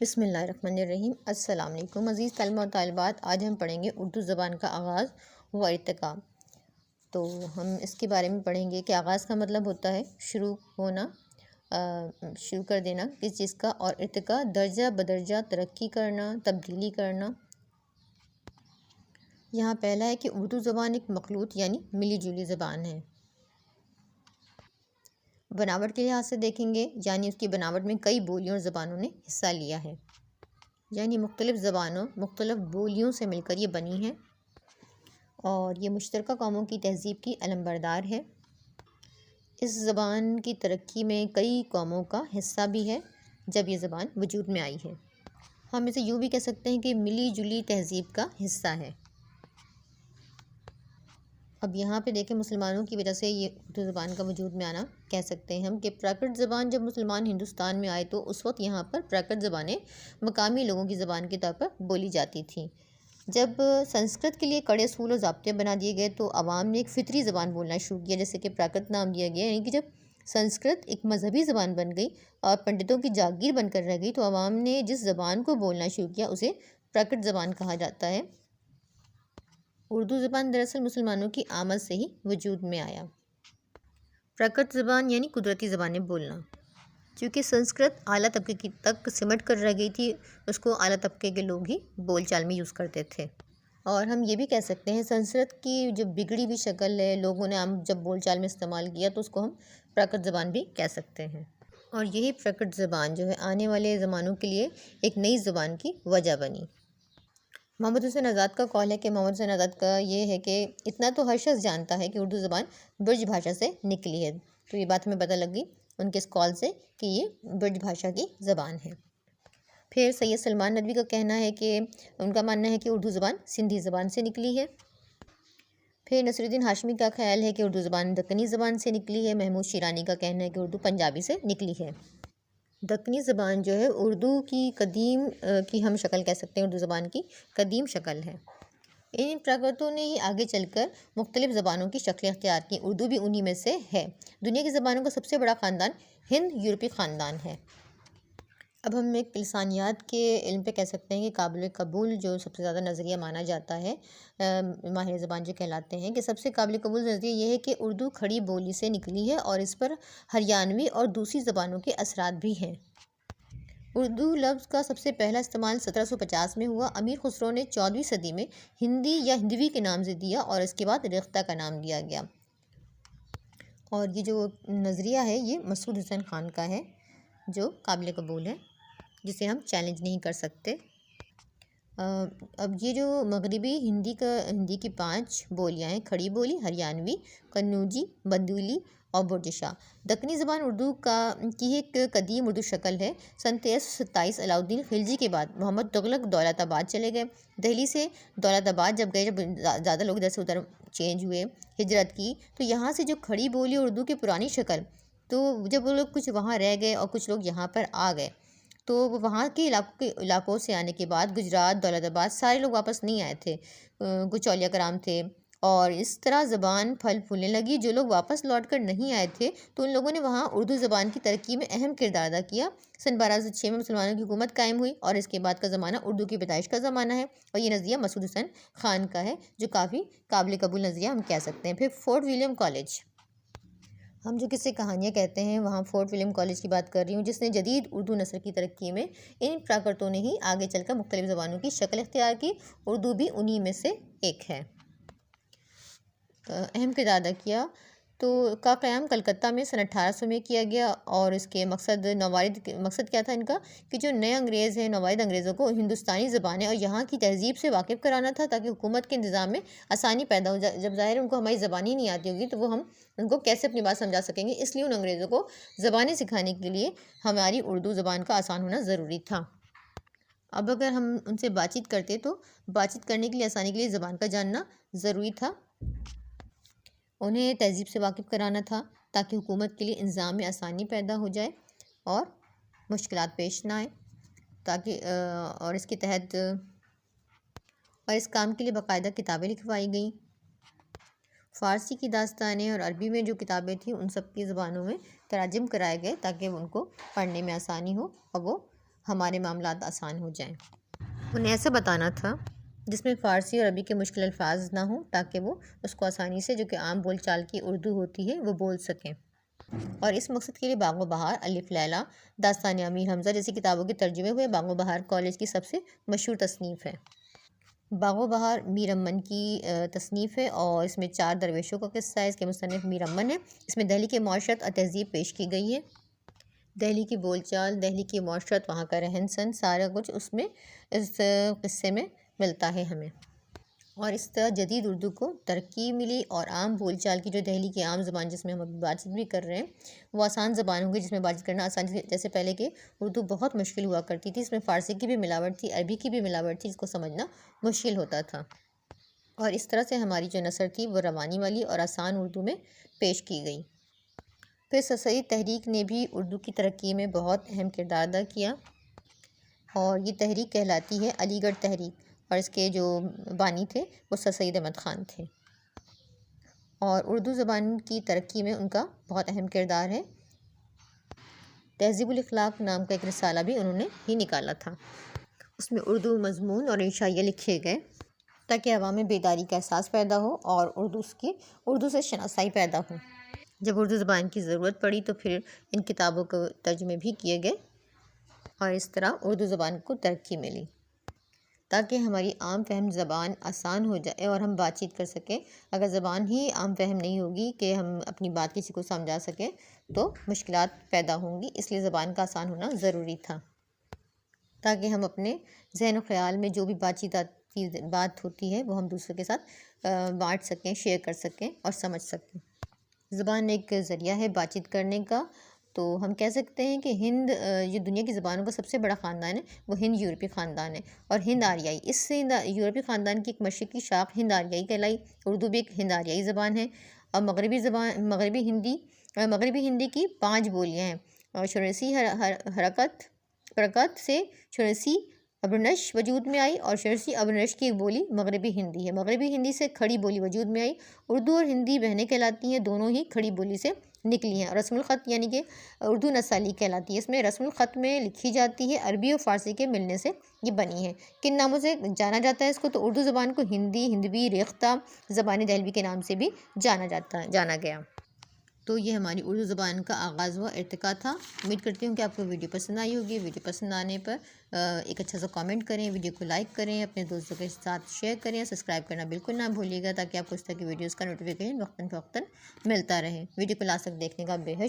बिस्मिल्लाहिर्रहमानिर्रहीम। अस्सलाम वालेकुम अज़ीज़ तलबा व तालिबात। आज हम पढ़ेंगे उर्दू ज़बान का आगाज़ व इर्तिका। तो हम इसके बारे में पढ़ेंगे कि आगाज़ का मतलब होता है शुरू होना, शुरू कर देना किस चीज़ का, और इर्तिका दर्जा बदर्जा तरक्की करना, तब्दीली करना। यहाँ पहला है कि उर्दू ज़बान एक मखलूत यानी मिली जुली ज़बान है। बनावट के लिहाज से देखेंगे यानी उसकी बनावट में कई बोलियों और ज़बानों ने हिस्सा लिया है, यानी मुख्तलिफ़ ज़बानों मुख्तलिफ़ बोलियों से मिलकर ये बनी है और ये मुश्तरका कौमों की तहज़ीब की अलमबरदार है। इस ज़बान की तरक्की में कई कौमों का हिस्सा भी है जब ये ज़बान वजूद में आई है। हम इसे यूँ भी कह सकते हैं कि मिली जुली तहज़ीब का हिस्सा है। अब यहाँ पे देखें, मुसलमानों की वजह से ये उर्दू ज़बान का वजूद में आना कह सकते हैं हम कि प्राकृत ज़बान जब मुसलमान हिंदुस्तान में आए तो उस वक्त यहाँ पर प्राकृत ज़बानें मकामी लोगों की ज़बान के तौर पर बोली जाती थी। जब संस्कृत के लिए कड़े असूल और ज़ाब्ते बना दिए गए तो आवाम ने एक फ़ितरी ज़बान बोलना शुरू किया, जैसे कि प्राकृत नाम दिया गया। यानी कि जब संस्कृत एक मजहबी ज़बान बन गई और पंडितों की जागीर बनकर रह गई तो आवाम ने जिस ज़बान को बोलना शुरू किया उसे प्राकृत ज़बान कहा जाता है। उर्दू ज़बान दरअसल मुसलमानों की आमद से ही वजूद में आया। प्राकृत ज़बान यानी कुदरती ज़बानें बोलना, क्योंकि संस्कृत आला तबके की तक सिमट कर रह गई थी, उसको आला तबके के लोग ही बोलचाल में यूज़ करते थे। और हम ये भी कह सकते हैं संस्कृत की जो बिगड़ी हुई शक्ल है लोगों ने आम जब बोलचाल में इस्तेमाल किया तो उसको हम प्राकृत ज़बान भी कह सकते हैं। और यही प्राकृत ज़बान जो है आने वाले ज़मानों के लिए एक नई ज़बान की वजह बनी। मोहम्मद हुसैन आज़ाद का कौल है कि मोहम्मद हुसैन आज़ाद का ये है कि इतना तो हर शख्स जानता है कि उर्दू ज़बान ब्रज भाषा से निकली है। तो ये बात हमें पता लगी उनके इस कौल से कि ये ब्रज भाषा की ज़बान है। फिर सैयद सलमान नदवी का कहना है कि उनका मानना है कि उर्दू ज़बान सिंधी ज़बान से निकली है। फिर नसरुद्दीन हाशमी का ख्याल है कि उर्दू ज़बान दक्कनी ज़बान से निकली है। महमूद शिरानी का कहना है कि उर्दू पंजाबी से निकली है। दक्कनी ज़बान जो है उर्दू की कदीम की हम शक्ल कह सकते हैं, उर्दू ज़बान की कदीम शक्ल है। इन प्राकृतों ने ही आगे चलकर मुख्तलिफ़ ज़बानों की शक्लें अख्तियार की। उर्दू भी उन्हीं में से है। दुनिया की ज़बानों का सबसे बड़ा ख़ानदान हिंद यूरोपी ख़ानदान है। अब हम एक लिसानियात के इल्म पे कह सकते हैं कि काबिल कबूल जो सबसे ज़्यादा नज़रिया माना जाता है, माहिर ज़बान जो कहलाते हैं, कि सबसे काबिल कबूल नज़रिया ये है कि उर्दू खड़ी बोली से निकली है और इस पर हरियाणवी और दूसरी ज़बानों के असरात भी हैं। उर्दू लफ्ज़ का सबसे पहला इस्तेमाल 1750 में हुआ। अमीर खुसरो ने 14वीं सदी में हिंदी या हिंदवी के नाम से दिया और इसके बाद रेख्ता का नाम दिया गया। और ये जो नज़रिया है ये मसूद हुसैन ख़ान का है जो काबिल कबूल है, जिसे हम चैलेंज नहीं कर सकते। अब ये जो मगरिबी हिंदी की 5 बोलियाँ हैं, खड़ी बोली, हरियाणवी, कन्नौजी, बंदूली और बुर्जिशा। दक्कनी ज़बान उर्दू की एक कदीम उर्दू शक्ल है। सन 1327 अलाउद्दीन खिलजी के बाद मोहम्मद तुगलक दौलताबाद चले गए। दिल्ली से दौलताबाद जब गए, जब ज़्यादा लोग इधर से उधर चेंज हुए, हिजरत की, तो यहाँ से जो खड़ी बोली उर्दू की पुरानी शक्ल, तो जब वो लोग कुछ वहाँ रह गए और कुछ लोग यहाँ पर आ गए तो वहाँ के इलाकों से आने के बाद गुजरात, दौलताबाद सारे लोग वापस नहीं आए थे। कुछ औलिया कराम थे और इस तरह ज़बान फल फूलने लगी। जो लोग वापस लौट कर नहीं आए थे तो उन लोगों ने वहाँ उर्दू ज़बान की तरक्की में अहम किरदार अदा किया। सन 1206 में मुसलमानों की हुकूमत कायम हुई और इसके बाद का ज़माना उर्दू की पैदाइश का ज़माना है और ये नज़रिया मसूद हुसैन ख़ान का है जो काफ़ी काबिल कबूल नज़रिया हम कह सकते हैं। फिर फोर्ट विलियम कॉलेज, हम जो किससे कहानियाँ कहते हैं, वहाँ फोर्ट विलियम कॉलेज की बात कर रही हूँ, जिसने जदीद उर्दू नस्ल की तरक्की में इन प्राकृतों ने ही आगे चलकर मुख्तलिफ़ ज़बानों की शक्ल इख्तियार की। उर्दू भी उन्हीं में से एक है, अहम किरदार अदा किया। तो का क़याम कलकत्ता में सन 1800 में किया गया और इसके मकसद क्या था इनका कि जो नए अंग्रेज़ हैं, नवायद अंग्रेज़ों को हिंदुस्तानी ज़बानें और यहाँ की तहज़ीब से वाकिफ़ कराना था ताकि हुकूमत के इंतज़ाम में आसानी पैदा हो जाए। जब ज़ाहिर है उनको हमारी ज़बान ही नहीं आती होगी तो वो हम उनको कैसे अपनी बात समझा सकेंगे, इसलिए उन अंग्रेज़ों को ज़बानें सिखाने के लिए हमारी उर्दू ज़बान का आसान होना ज़रूरी था। अब अगर हम उनसे बातचीत करते तो बातचीत करने के लिए, आसानी के लिए ज़बान का जानना ज़रूरी था। उन्हें तहज़ीब से वाकिफ़ कराना था ताकि हुकूमत के लिए इंतज़ाम में आसानी पैदा हो जाए और मुश्किलात पेश ना आए, ताकि और इसके तहत और इस काम के लिए बाकायदा किताबें लिखवाई गई। फ़ारसी की दास्तानें और अरबी में जो किताबें थीं उन सब की ज़बानों में तराजिम कराए गए ताकि उनको पढ़ने में आसानी हो और वो हमारे मामलात आसान हो जाएं। उन्हें ऐसा बताना था जिसमें फ़ारसी और अरबी के मुश्किल अल्फाज ना हो, ताकि वो उसको आसानी से, जो कि आम बोल चाल की उर्दू होती है, वो बोल सकें। और इस मकसद के लिए बागो बहार, अलिफ लैला, दास्तान अमीर हमज़ा जैसी किताबों के तर्जुमे हुए। बागो बहार कॉलेज की सबसे मशहूर तसनीफ़ है। बागो बहार मीर अमन की तसनीफ़ है और इसमें 4 दरवेशों का किस्सा है। इसके मुसन्निफ़ मीर अमन है। इसमें दिल्ली की माशरत और तहज़ीब पेश की गई है। दिल्ली की बोलचाल, दिल्ली की माशरत, वहाँ का रहन सहन, सारा कुछ उसमें इस किस्से में मिलता है हमें। और इस तरह जदीद उर्दू को तरक्की मिली और आम बोलचाल की, जो दिल्ली की आम ज़बान जिसमें हम अभी बातचीत भी कर रहे हैं, वो आसान ज़बान होगी जिसमें बातचीत करना आसान। जैसे पहले के उर्दू बहुत मुश्किल हुआ करती थी, इसमें फ़ारसी की भी मिलावट थी, अरबी की भी मिलावट थी, जिसको समझना मुश्किल होता था। और इस तरह से हमारी जो नसर थी वो रवानी वाली और आसान उर्दू में पेश की गई। फिर ससई तहरीक ने भी उर्दू की तरक्की में बहुत अहम किरदार अदा किया और ये तहरीक कहलाती है अलीगढ़ तहरीक। और इसके जो बानी थे वो सर सैयद अहमद ख़ान थे और उर्दू ज़बान की तरक्की में उनका बहुत अहम किरदार है। तहज़ीबुल अखलाक नाम का एक रिसाला भी उन्होंने ही निकाला था। उसमें उर्दू मज़मून और इंशाइया लिखे गए ताकि अवाम में बेदारी का एहसास पैदा हो और उर्दू से शनासाई पैदा हो। जब उर्दू ज़बान की ज़रूरत पड़ी तो फिर इन किताबों को तर्जुमे भी किए गए और इस तरह उर्दू ज़बान को तरक्की मिली ताकि हमारी आम फहम ज़बान आसान हो जाए और हम बातचीत कर सकें। अगर ज़बान ही आम फहम नहीं होगी कि हम अपनी बात किसी को समझा सकें तो मुश्किलात पैदा होंगी। इसलिए ज़बान का आसान होना ज़रूरी था ताकि हम अपने जहन व ख़्याल में जो भी बात होती है वो हम दूसरों के साथ बांट सकें, शेयर कर सकें और समझ सकें। ज़बान एक ज़रिया है बातचीत करने का। तो हम कह सकते हैं कि हिंद ये दुनिया की ज़बानों का सबसे बड़ा ख़ानदान है, वो हिंद यूरोपी ख़ानदान है। और हिंद आरियाई, इससे यूरोपी ख़ानदान की एक मशरक़ी शाख हिंद आरियाई कहलाई। उर्दू भी एक हिंद आरियाई ज़बान है और मगरबी हिंदी की 5 बोलियाँ हैं और शुरैशी हरकत से शुरैशी अब्रनश वजूद में आई और शुरैशी अब्रनश की एक बोली मगरबी हिंदी है। मगरबी हिंदी से खड़ी बोली वजूद में आई। उर्दू और हिंदी बहनें कहलाती हैं, दोनों ही खड़ी बोली से निकली हैं। और रस्मुल ख़त यानी कि उर्दू नसाली कहलाती है। इसमें रस्मुल ख़त में लिखी जाती है, अरबी और फ़ारसी के मिलने से ये बनी है। किन नामों से जाना जाता है इसको? तो उर्दू ज़बान को हिंदी, हिंदवी, रेख्ता, ज़बान दहलवी के नाम से भी जाना गया। तो ये हमारी उर्दू ज़बान का आगाज़ हुआ, इर्तिका था। उम्मीद करती हूँ कि आपको वीडियो पसंद आई होगी। वीडियो पसंद आने पर एक अच्छा सा कमेंट करें, वीडियो को लाइक करें, अपने दोस्तों के साथ शेयर करें, सब्सक्राइब करना बिल्कुल ना भूलिएगा ताकि आपको इस तरह की वीडियोज़ का नोटिफिकेशन वक्तन फ़वक्तन मिलता रहे। वीडियो को लास्ट तक देखने का बेहद